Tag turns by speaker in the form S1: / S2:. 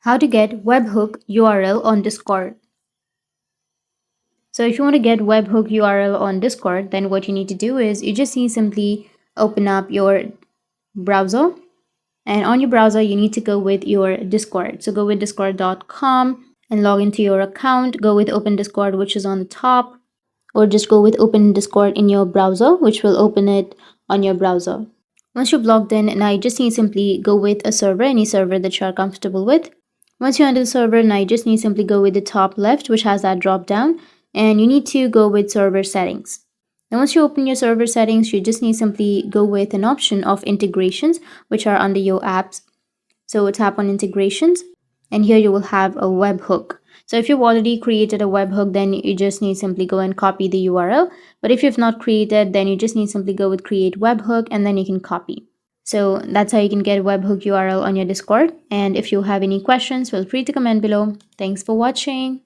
S1: How to get webhook URL on Discord. So if you want to get webhook URL on Discord, then what you need to do is you just need simply open up your browser, and on your browser you need to go with your Discord. So go with discord.com and log into your account. Go with open Discord, which is on the top, or just go with open Discord in your browser, which will open it on your browser. Once you've logged in, now you just need simply go with a server, any server that you're comfortable with. Once you're under the server, now you just need simply go with the top left, which has that drop down, and you need to go with server settings. Now once you open your server settings, you just need simply go with an option of integrations, which are under your apps. So tap on integrations, and here you will have a webhook. So if you've already created a webhook, then you just need simply go and copy the URL. But if you've not created, then you just need simply go with create webhook, and then you can copy. So that's how you can get webhook URL on your Discord. And if you have any questions, feel free to comment below. Thanks for watching.